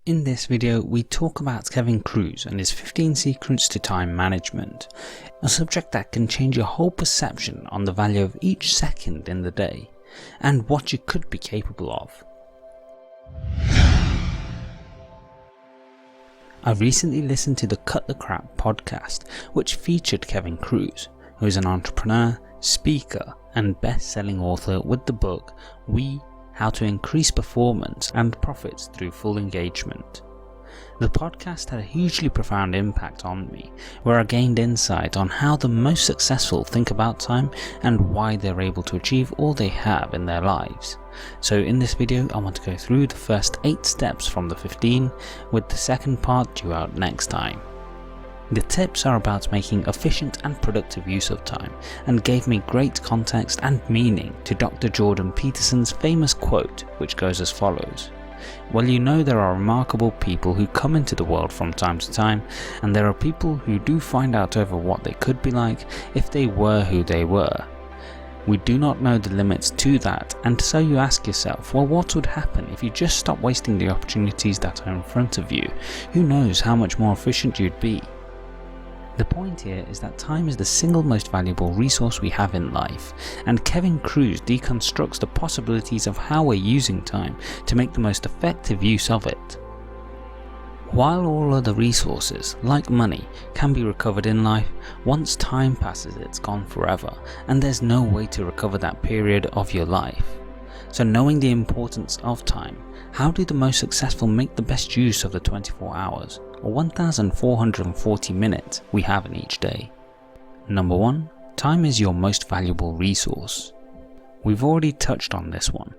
In this video, we talk about Kevin Kruse and his 15 secrets to time management, a subject that can change your whole perception on the value of each second in the day, and what you could be capable of. I recently listened to the Cut the Crap podcast, which featured Kevin Kruse, who is an entrepreneur, speaker, and best-selling author with the book How to Increase Performance and Profits Through Full Engagement. The podcast had a hugely profound impact on me, where I gained insight on how the most successful think about time and why they're able to achieve all they have in their lives. So in this video, I want to go through the first 8 steps from the 15, with the second part due out next time. The tips are about making efficient and productive use of time, and gave me great context and meaning to Dr. Jordan Peterson's famous quote, which goes as follows: "Well, you know there are remarkable people who come into the world from time to time, and there are people who do find out over what they could be like if they were who they were. We do not know the limits to that, and so you ask yourself, well, what would happen if you just stop wasting the opportunities that are in front of you? Who knows how much more efficient you'd be?" The point here is that time is the single most valuable resource we have in life, and Kevin Kruse deconstructs the possibilities of how we're using time to make the most effective use of it. While all other resources, like money, can be recovered in life, once time passes it's gone forever, and there's no way to recover that period of your life. So knowing the importance of time, how do the most successful make the best use of the 24 hours, or 1440 minutes we have in each day? Number 1. Time is your most valuable resource. We've already touched on this one,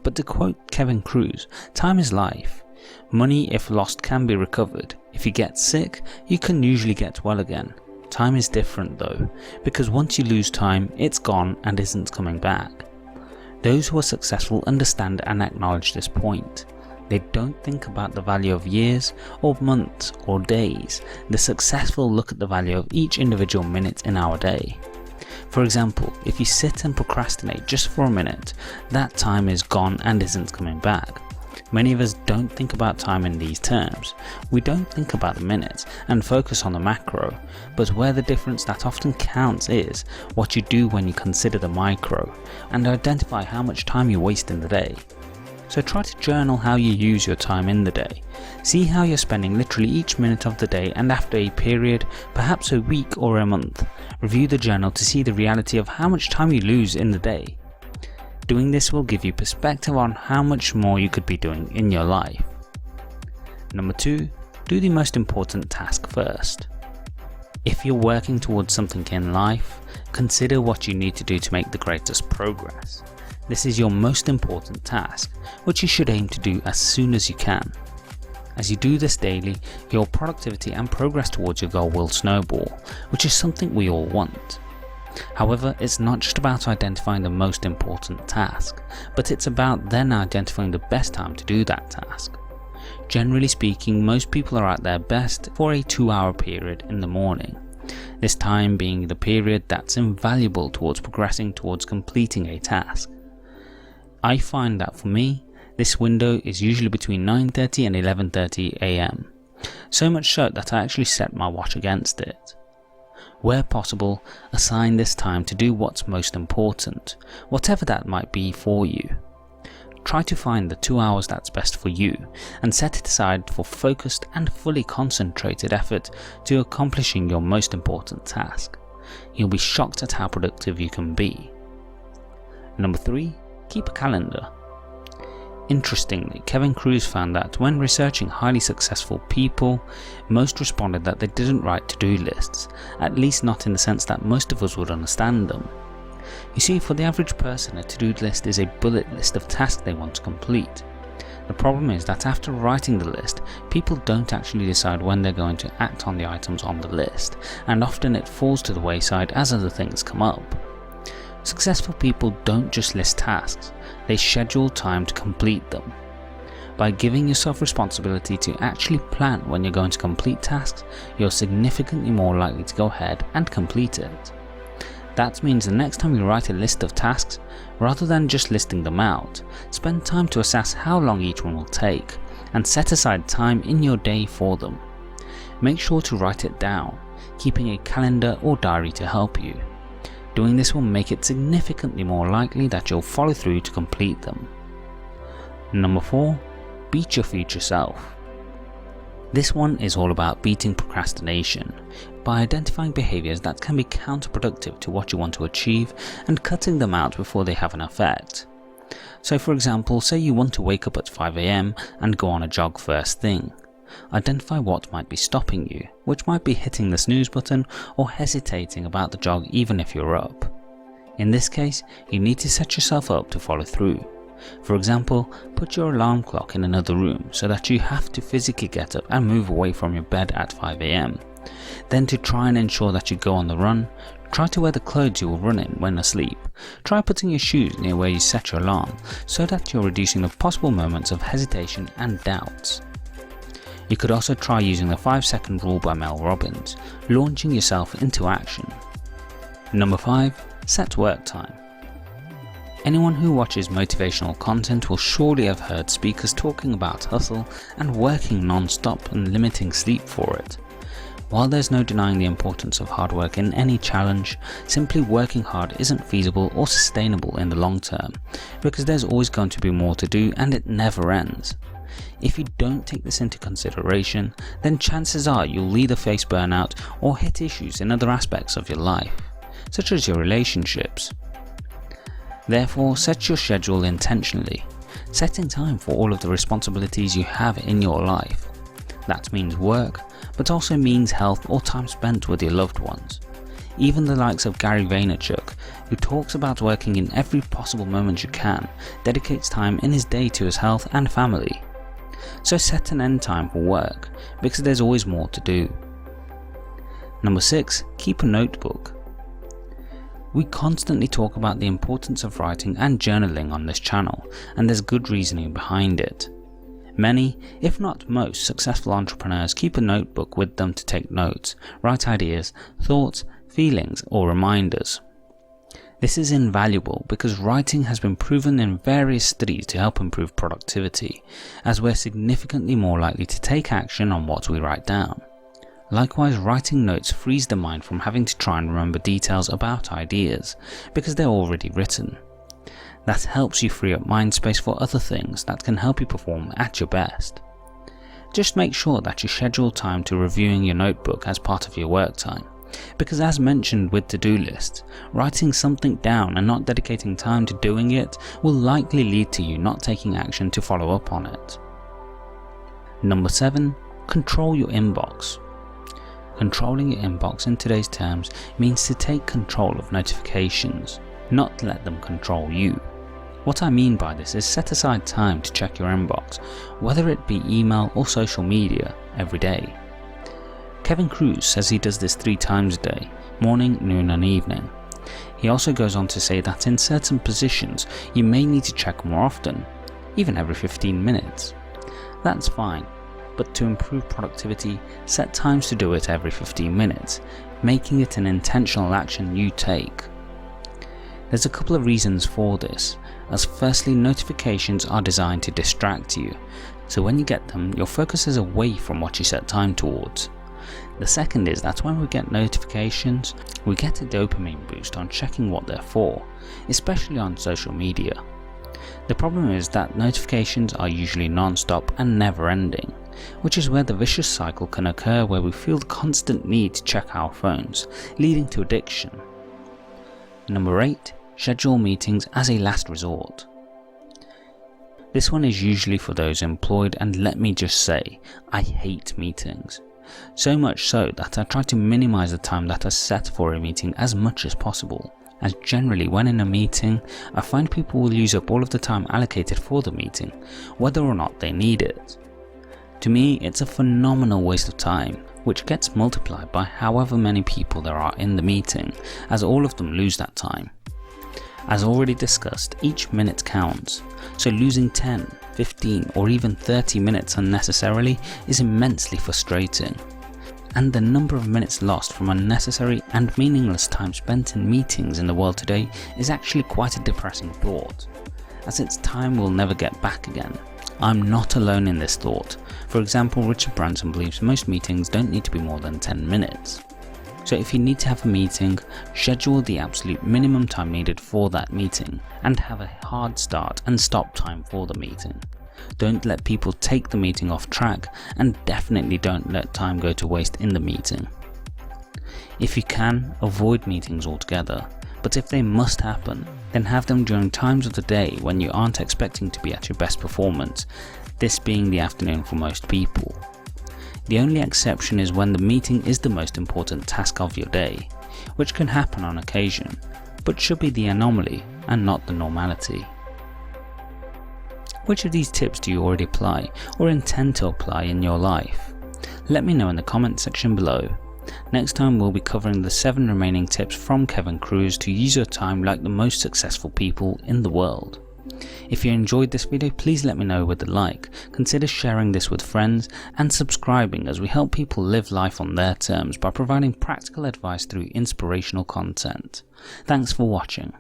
but to quote Kevin Kruse, time is life. Money, if lost, can be recovered. If you get sick, you can usually get well again. Time is different though, because once you lose time, it's gone and isn't coming back. Those who are successful understand and acknowledge this point. They don't think about the value of years, or months, or days. The successful look at the value of each individual minute in our day. For example, if you sit and procrastinate just for a minute, that time is gone and isn't coming back. Many of us don't think about time in these terms. We don't think about the minutes and focus on the macro, but where the difference that often counts is what you do when you consider the micro, and identify how much time you waste in the day. So try to journal how you use your time in the day. See how you're spending literally each minute of the day, and after a period, perhaps a week or a month, review the journal to see the reality of how much time you lose in the day. Doing this will give you perspective on how much more you could be doing in your life. Number 2. Do the most important task first. If you're working towards something in life, consider what you need to do to make the greatest progress. This is your most important task, which you should aim to do as soon as you can. As you do this daily, your productivity and progress towards your goal will snowball, which is something we all want. However, it's not just about identifying the most important task, but it's about then identifying the best time to do that task. Generally speaking, most people are at their best for a 2-hour period in the morning. This time being the period that's invaluable towards progressing towards completing a task. I find that for me, this window is usually between 9:30 and 11:30 AM. So much so that I actually set my watch against it. Where possible, assign this time to do what's most important, whatever that might be for you. Try to find the 2 hours that's best for you, and set it aside for focused and fully concentrated effort to accomplishing your most important task. You'll be shocked at how productive you can be. Number 3. Keep a calendar. Interestingly, Kevin Kruse found that when researching highly successful people, most responded that they didn't write to-do lists, at least not in the sense that most of us would understand them. You see, for the average person, a to-do list is a bullet list of tasks they want to complete. The problem is that after writing the list, people don't actually decide when they're going to act on the items on the list, and often it falls to the wayside as other things come up. Successful people don't just list tasks, they schedule time to complete them. By giving yourself responsibility to actually plan when you're going to complete tasks, you're significantly more likely to go ahead and complete it. That means the next time you write a list of tasks, rather than just listing them out, spend time to assess how long each one will take, and set aside time in your day for them. Make sure to write it down, keeping a calendar or diary to help you. Doing this will make it significantly more likely that you'll follow through to complete them. Number 4. Beat your future self. This one is all about beating procrastination by identifying behaviours that can be counterproductive to what you want to achieve and cutting them out before they have an effect. So for example, say you want to wake up at 5 AM and go on a jog first thing. Identify what might be stopping you, which might be hitting the snooze button or hesitating about the jog even if you're up. In this case, you need to set yourself up to follow through. For example, put your alarm clock in another room so that you have to physically get up and move away from your bed at 5 AM. Then to try and ensure that you go on the run, try to wear the clothes you will run in when asleep. Try putting your shoes near where you set your alarm so that you're reducing the possible moments of hesitation and doubts. You could also try using the 5-second rule by Mel Robbins, launching yourself into action. Number 5. Set work time. Anyone who watches motivational content will surely have heard speakers talking about hustle and working non-stop and limiting sleep for it. While there's no denying the importance of hard work in any challenge, simply working hard isn't feasible or sustainable in the long term, because there's always going to be more to do and it never ends. If you don't take this into consideration, then chances are you'll either face burnout or hit issues in other aspects of your life, such as your relationships. Therefore, set your schedule intentionally, setting time for all of the responsibilities you have in your life. That means work, but also means health or time spent with your loved ones. Even the likes of Gary Vaynerchuk, who talks about working in every possible moment you can, dedicates time in his day to his health and family. So set an end time for work, because there's always more to do. Number 6. Keep a notebook. We constantly talk about the importance of writing and journaling on this channel, and there's good reasoning behind it. Many, if not most, successful entrepreneurs keep a notebook with them to take notes, write ideas, thoughts, feelings, or reminders. This is invaluable because writing has been proven in various studies to help improve productivity, as we're significantly more likely to take action on what we write down. Likewise, writing notes frees the mind from having to try and remember details about ideas, because they're already written. That helps you free up mind space for other things that can help you perform at your best. Just make sure that you schedule time to reviewing your notebook as part of your work time, because as mentioned with to-do lists, writing something down and not dedicating time to doing it will likely lead to you not taking action to follow up on it. Number 7. Control your inbox. Controlling your inbox in today's terms means to take control of notifications, not let them control you. What I mean by this is set aside time to check your inbox, whether it be email or social media, every day. Kevin Kruse says he does this 3 times a day, morning, noon and evening. He also goes on to say that in certain positions you may need to check more often, even every 15 minutes. That's fine, but to improve productivity, set times to do it every 15 minutes, making it an intentional action you take. There's a couple of reasons for this, as firstly, notifications are designed to distract you, so when you get them, your focus is away from what you set time towards. The second is that when we get notifications, we get a dopamine boost on checking what they're for, especially on social media. The problem is that notifications are usually non-stop and never-ending, which is where the vicious cycle can occur, where we feel the constant need to check our phones, leading to addiction. Number 8. Schedule meetings as a last resort. This one is usually for those employed, and let me just say, I hate meetings. So much so that I try to minimize the time that I set for a meeting as much as possible, as generally when in a meeting, I find people will use up all of the time allocated for the meeting, whether or not they need it. To me, it's a phenomenal waste of time, which gets multiplied by however many people there are in the meeting, as all of them lose that time. As already discussed, each minute counts, so losing 10, 15 or even 30 minutes unnecessarily is immensely frustrating. And the number of minutes lost from unnecessary and meaningless time spent in meetings in the world today is actually quite a depressing thought, as it's time we'll never get back again, I'm not alone in this thought. For example, Richard Branson believes most meetings don't need to be more than 10 minutes. So if you need to have a meeting, schedule the absolute minimum time needed for that meeting and have a hard start and stop time for the meeting. Don't let people take the meeting off track, and definitely don't let time go to waste in the meeting. If you can, avoid meetings altogether, but if they must happen, then have them during times of the day when you aren't expecting to be at your best performance, this being the afternoon for most people. The only exception is when the meeting is the most important task of your day, which can happen on occasion, but should be the anomaly and not the normality. Which of these tips do you already apply or intend to apply in your life? Let me know in the comment section below. Next time we'll be covering the 7 remaining tips from Kevin Kruse to use your time like the most successful people in the world. If you enjoyed this video, please let me know with a like, consider sharing this with friends and subscribing as we help people live life on their terms by providing practical advice through inspirational content. Thanks for watching.